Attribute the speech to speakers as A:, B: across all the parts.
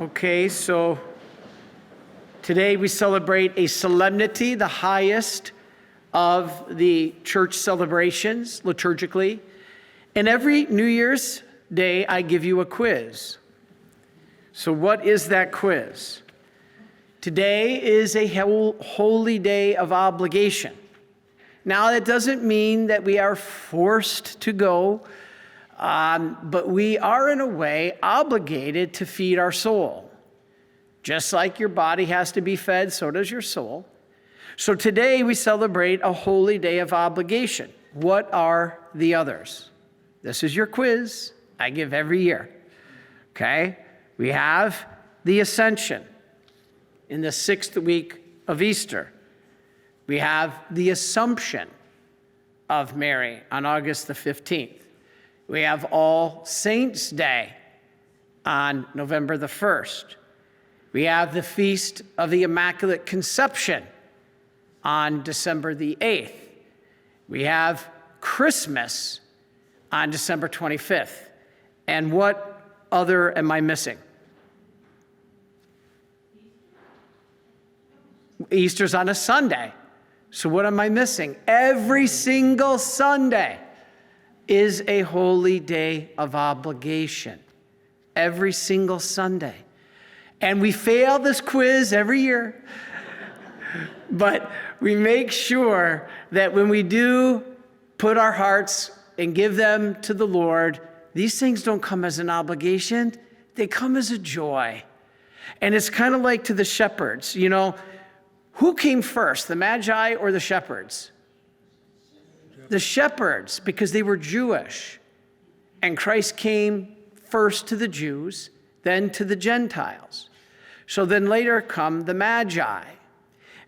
A: Okay, so today we celebrate a solemnity, the highest of the church celebrations liturgically. And every New Year's Day, I give you a quiz. So what is that quiz? Today is a holy day of obligation. Now, that doesn't mean that we are forced to go, but we are in a way obligated to feed our soul. Just like your body has to be fed, so does your soul. So today we celebrate a holy day of obligation. What are the others? This is your quiz I give every year. Okay? We have the Ascension in the 6th week of Easter. We have the Assumption of Mary on August the 15th. We have All Saints' Day on November the 1st. We have the Feast of the Immaculate Conception on December the 8th. We have Christmas on December 25th. And what other am I missing? Easter's on a Sunday. So what am I missing? Every single Sunday is a holy day of obligation. Every single Sunday. And we fail this quiz every year. But we make sure that when we do put our hearts and give them to the Lord, these things don't come as an obligation. They come as a joy. And it's kind of like to the shepherds, you know, who came first, the Magi or the shepherds? The shepherds, because they were Jewish. And Christ came first to the Jews, then to the Gentiles. So then later come the Magi.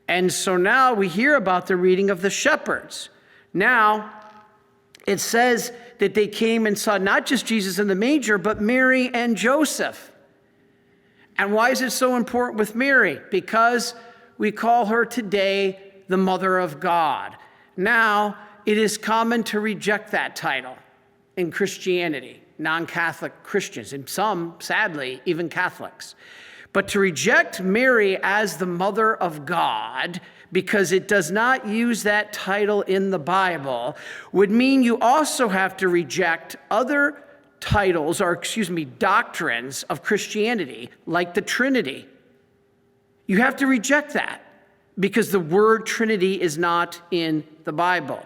A: And so now we hear about the reading of the shepherds. Now, it says that they came and saw not just Jesus in the manger, but Mary and Joseph. And why is it so important with Mary? Because we call her today the Mother of God. Now, it is common to reject that title in Christianity, non-Catholic Christians, and some, sadly, even Catholics. But to reject Mary as the Mother of God, because it does not use that title in the Bible, would mean you also have to reject other titles, doctrines of Christianity, like the Trinity. You have to reject that because the word Trinity is not in the Bible.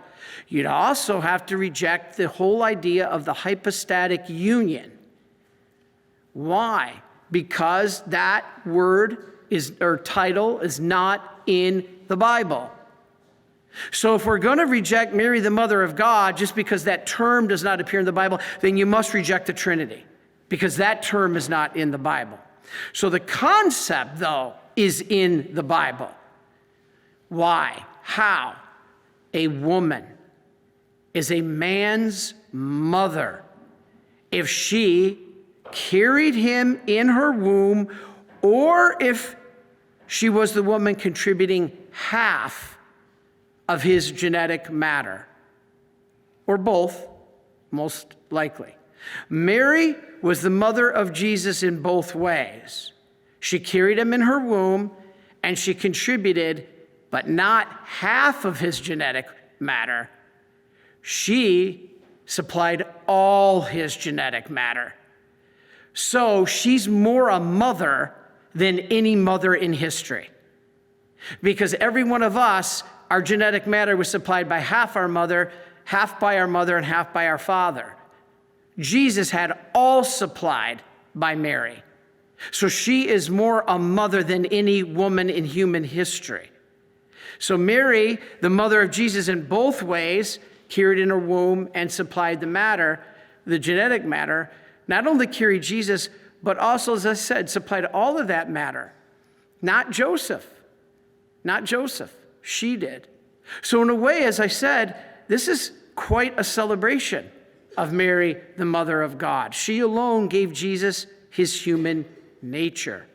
A: You'd also have to reject the whole idea of the hypostatic union. Why? Because that word or title is not in the Bible. So if we're going to reject Mary, the Mother of God, just because that term does not appear in the Bible, then you must reject the Trinity, because that term is not in the Bible. So the concept, though, is in the Bible. Why? How? A woman is a man's mother if she carried him in her womb, or if she was the woman contributing half of his genetic matter, or both, most likely. Mary was the mother of Jesus in both ways. She carried him in her womb, and she contributed, but not half of his genetic matter. She supplied all his genetic matter. So she's more a mother than any mother in history. Because every one of us, our genetic matter was supplied by half our mother, half by our mother, and half by our father. Jesus had all supplied by Mary. So she is more a mother than any woman in human history. So Mary, the mother of Jesus in both ways, carried in her womb and supplied the matter, the genetic matter, not only carried Jesus, but also, as I said, supplied all of that matter. Not Joseph. Not Joseph. She did. So in a way, as I said, this is quite a celebration of Mary, the Mother of God. She alone gave Jesus his human nature.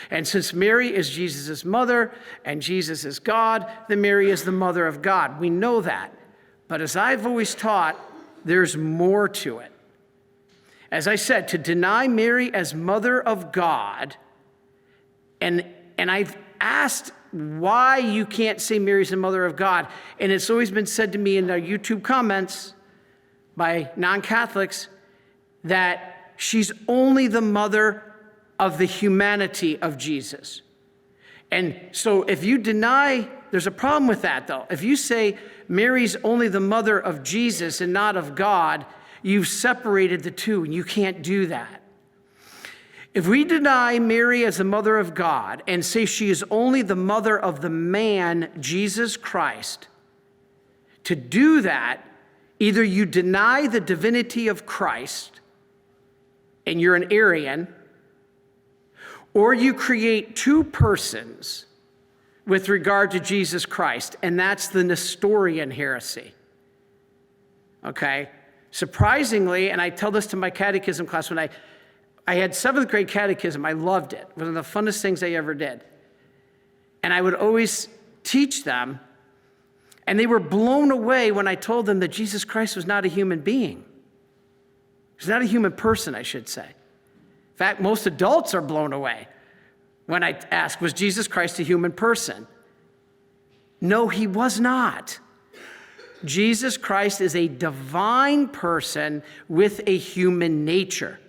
A: And since Mary is Jesus' mother and Jesus is God, then Mary is the Mother of God. We know that. But as I've always taught, there's more to it. As I said, to deny Mary as mother of God, and I've asked why you can't say Mary's the mother of God, and it's always been said to me in our YouTube comments by non-Catholics that she's only the mother of the humanity of Jesus. And so if you deny, there's a problem with that though. If you say Mary's only the mother of Jesus and not of God, you've separated the two, and you can't do that. If we deny Mary as the mother of God and say she is only the mother of the man, Jesus Christ, to do that, either you deny the divinity of Christ and you're an Arian, or you create two persons with regard to Jesus Christ, and that's the Nestorian heresy. Okay? Surprisingly, and I tell this to my catechism class, when I had 7th grade catechism, I loved it. It was one of the funnest things I ever did. And I would always teach them, and they were blown away when I told them that Jesus Christ was not a human being. He's not a human person, I should say. In fact, most adults are blown away when I ask, was Jesus Christ a human person? No, he was not. Jesus Christ is a divine person with a human nature.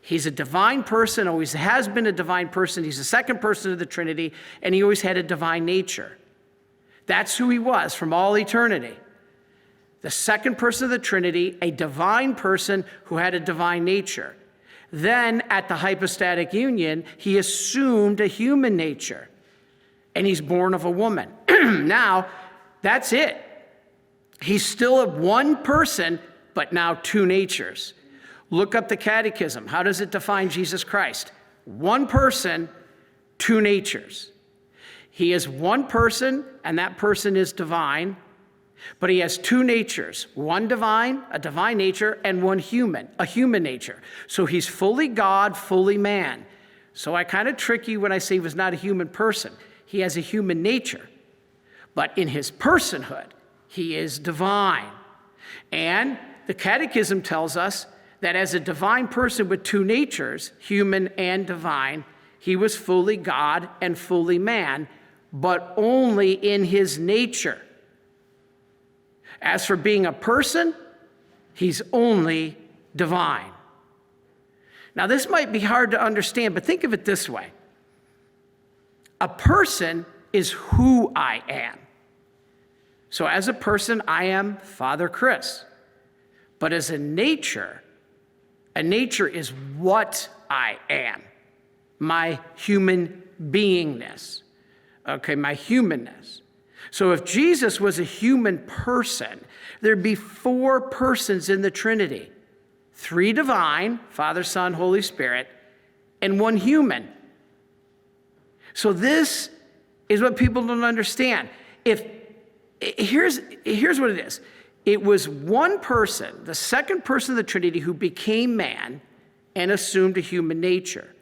A: He's a divine person, always has been a divine person. He's the second person of the Trinity, and he always had a divine nature. That's who he was from all eternity. The second person of the Trinity, a divine person who had a divine nature. Then at the hypostatic union, he assumed a human nature, and he's born of a woman. Now, that's it. He's still one person, but now two natures. Look up the catechism. How does it define Jesus Christ? One person, two natures. He is one person, and that person is divine, but he has two natures, one divine, a divine nature, and one human, a human nature. So he's fully God, fully man. So I kind of trick you when I say he was not a human person. He has a human nature, but in his personhood, he is divine. And the catechism tells us that as a divine person with two natures, human and divine, he was fully God and fully man, but only in his nature. As for being a person, he's only divine. Now, this might be hard to understand, but think of it this way. A person is who I am. So as a person, I am Father Chris. But as a nature is what I am, my human beingness, okay, my humanness. So if Jesus was a human person, there'd be four persons in the Trinity, three divine, Father, Son, Holy Spirit, and one human. So this is what people don't understand. Here's what it is. It was one person, the second person of the Trinity, who became man and assumed a human nature.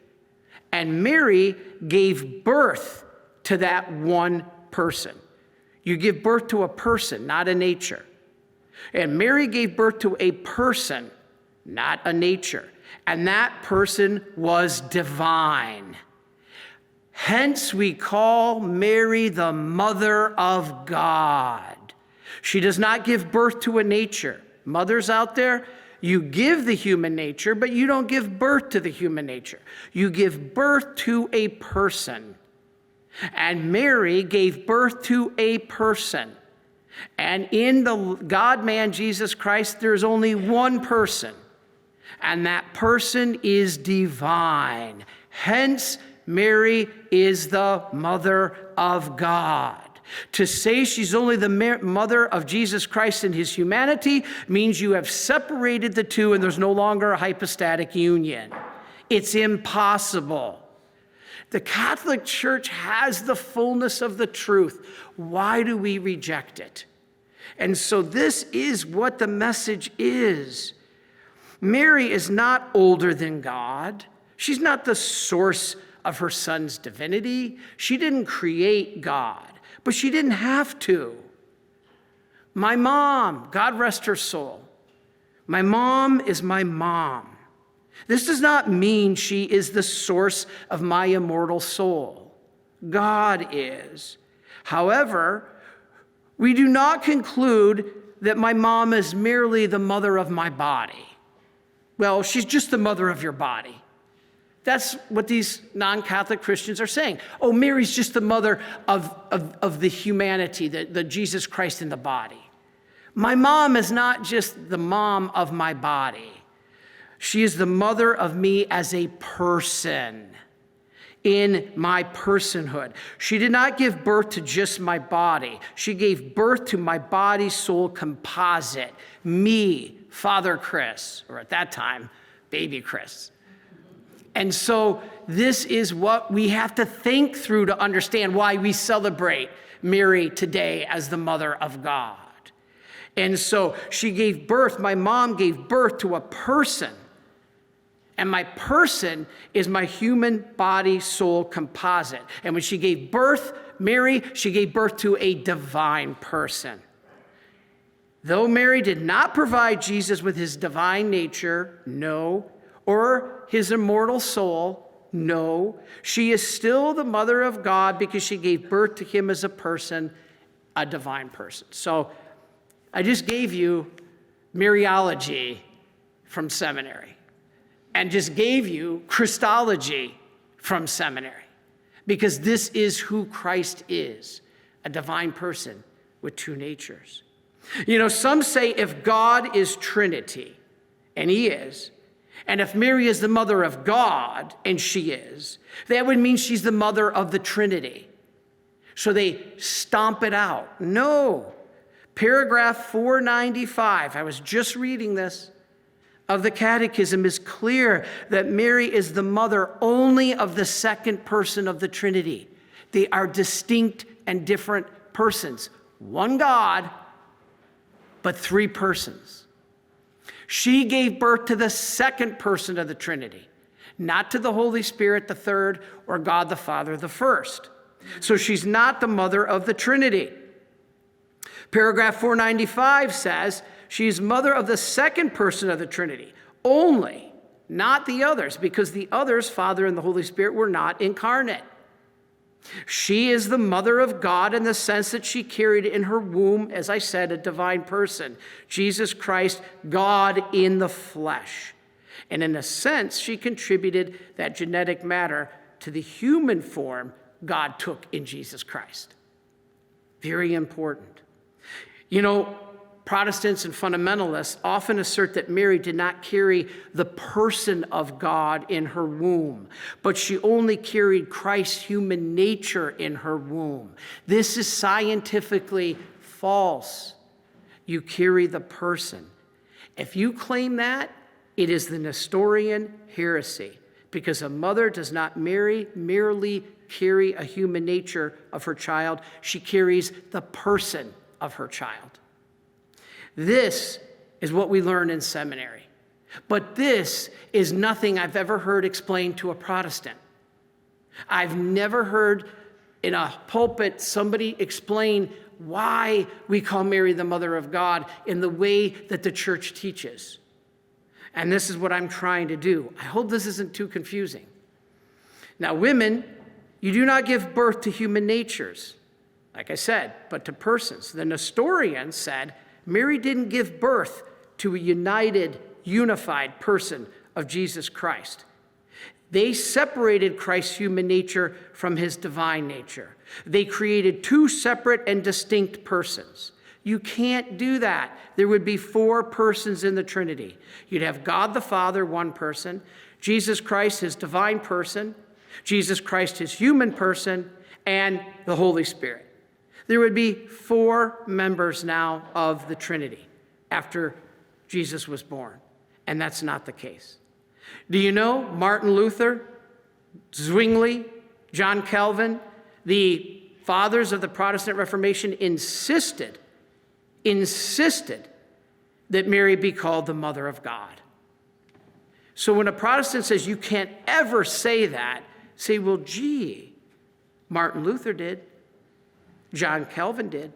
A: And Mary gave birth to that one person. You give birth to a person, not a nature. And Mary gave birth to a person, not a nature. And that person was divine. Hence, we call Mary the Mother of God. She does not give birth to a nature. Mothers out there, you give the human nature, but you don't give birth to the human nature. You give birth to a person. And Mary gave birth to a person. And in the God-man, Jesus Christ, there's only one person. And that person is divine. Hence, Mary is the Mother of God. To say she's only the mother of Jesus Christ in his humanity means you have separated the two and there's no longer a hypostatic union. It's impossible. The Catholic Church has the fullness of the truth. Why do we reject it? And so this is what the message is. Mary is not older than God. She's not the source of her son's divinity. She didn't create God, but she didn't have to. My mom, God rest her soul, my mom is my mom. This does not mean she is the source of my immortal soul. God is. However, we do not conclude that my mom is merely the mother of my body. Well, she's just the mother of your body. That's what these non-Catholic Christians are saying. Oh, Mary's just the mother of the humanity, the Jesus Christ in the body. My mom is not just the mom of my body. She is the mother of me as a person in my personhood. She did not give birth to just my body. She gave birth to my body-soul composite, me, Father Chris, or at that time, baby Chris. And so this is what we have to think through to understand why we celebrate Mary today as the mother of God. And so she gave birth, my mom gave birth to a person. And my person is my human body soul composite. And when she gave birth, Mary, she gave birth to a divine person. Though Mary did not provide Jesus with his divine nature, no, or his immortal soul, no, she is still the mother of God because she gave birth to him as a person, a divine person. So I just gave you Mariology from seminary and just gave you Christology from seminary because this is who Christ is, a divine person with two natures. You know, some say if God is Trinity, and he is, and if Mary is the mother of God, and she is, that would mean she's the mother of the Trinity. So they stomp it out. No. Paragraph 495, I was just reading this, of the Catechism is clear that Mary is the mother only of the second person of the Trinity. They are distinct and different persons. One God, but three persons. She gave birth to the second person of the Trinity, not to the Holy Spirit, the third, or God the Father, the first. So she's not the mother of the Trinity. Paragraph 495 says she's mother of the second person of the Trinity, only, not the others, because the others, Father and the Holy Spirit, were not incarnate. She is the mother of God in the sense that she carried in her womb, as I said, a divine person, Jesus Christ, God in the flesh. And in a sense, she contributed that genetic matter to the human form God took in Jesus Christ. Very important. You know, Protestants and fundamentalists often assert that Mary did not carry the person of God in her womb, but she only carried Christ's human nature in her womb. This is scientifically false. You carry the person. If you claim that, it is the Nestorian heresy, because a mother does not merely carry a human nature of her child. She carries the person of her child. This is what we learn in seminary. But this is nothing I've ever heard explained to a Protestant. I've never heard in a pulpit somebody explain why we call Mary the Mother of God in the way that the church teaches. And this is what I'm trying to do. I hope this isn't too confusing. Now, women, you do not give birth to human natures, like I said, but to persons. The Nestorians said Mary didn't give birth to a unified person of Jesus Christ. They separated Christ's human nature from his divine nature. They created two separate and distinct persons. You can't do that. There would be four persons in the Trinity. You'd have God the Father, one person, Jesus Christ, his divine person, Jesus Christ, his human person, and the Holy Spirit. There would be four members now of the Trinity after Jesus was born, and that's not the case. Do you know Martin Luther, Zwingli, John Calvin, the fathers of the Protestant Reformation insisted that Mary be called the Mother of God. So when a Protestant says you can't ever say that, say, well, gee, Martin Luther did. John Calvin did.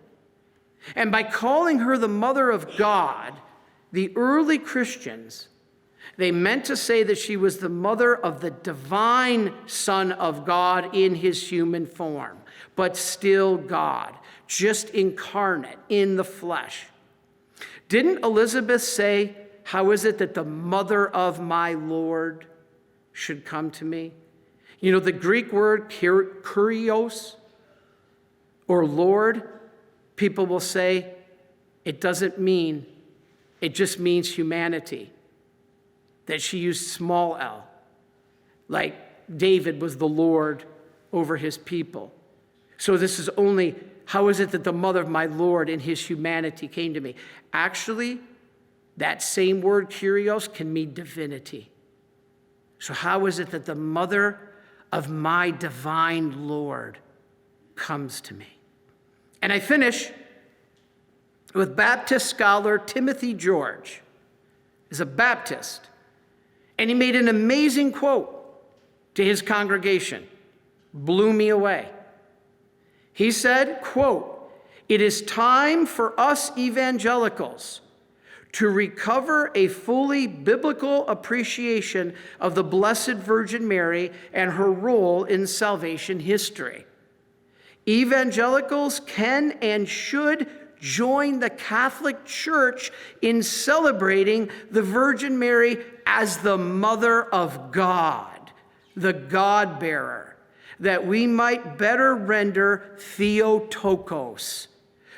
A: And by calling her the Mother of God, the early Christians They meant to say that she was the mother of the divine Son of God in his human form, but still God, just incarnate in the flesh. Didn't Elizabeth say, "How is it that the mother of my Lord should come to me?" You know, the Greek word kurios, or Lord, people will say it doesn't mean, it just means humanity. That she used small l, like David was the Lord over his people. So this is only, how is it that the mother of my Lord in his humanity came to me? Actually, that same word, kurios, can mean divinity. So how is it that the mother of my divine Lord comes to me? And I finish with Baptist scholar Timothy George. He's a Baptist. And he made an amazing quote to his congregation. Blew me away. He said, quote, "It is time for us evangelicals to recover a fully biblical appreciation of the Blessed Virgin Mary and her role in salvation history. Evangelicals can and should join the Catholic Church in celebrating the Virgin Mary as the Mother of God, the God-bearer, that we might better render Theotokos,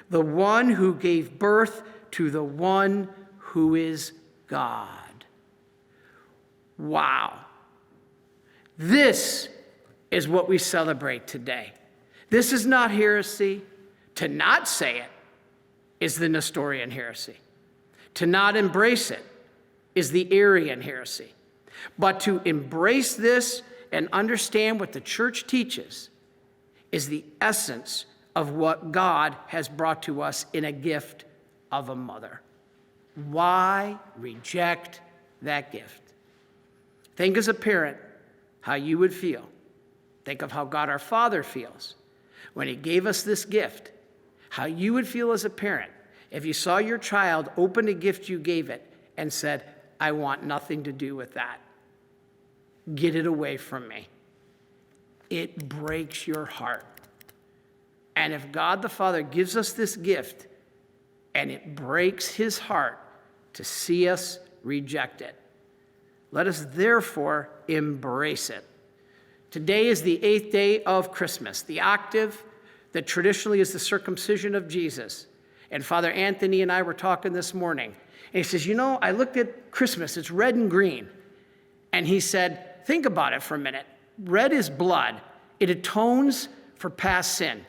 A: the one who gave birth to the one who is God." Wow. This is what we celebrate today. This is not heresy. To not say it is the Nestorian heresy. To not embrace it is the Arian heresy. But to embrace this and understand what the church teaches is the essence of what God has brought to us in a gift of a mother. Why reject that gift? Think as a parent how you would feel. Think of how God our Father feels when he gave us this gift. How you would feel as a parent if you saw your child open a gift you gave it and said, "I want nothing to do with that. Get it away from me." It breaks your heart. And if God the Father gives us this gift and it breaks his heart to see us reject it, let us therefore embrace it. Today is the 8th day of Christmas, the octave that traditionally is the circumcision of Jesus. And Father Anthony and I were talking this morning. And he says, "You know, I looked at Christmas. It's red and green." And he said, think about it for a minute. Red is blood. It atones for past sin.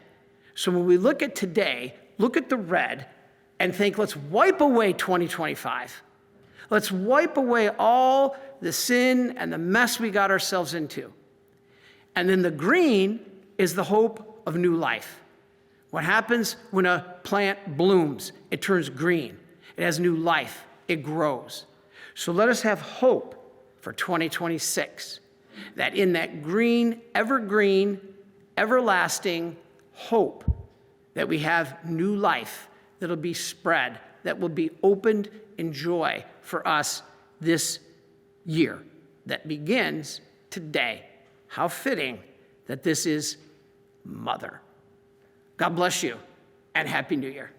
A: So when we look at today, look at the red and think, let's wipe away 2025. Let's wipe away all the sin and the mess we got ourselves into. And then the green is the hope of new life. What happens when a plant blooms? It turns green. It has new life. It grows. So let us have hope for 2026, that in that green, evergreen, everlasting hope, that we have new life that'll be spread, that will be opened in joy for us this year that begins today. How fitting that this is Mother. God bless you, and Happy New Year.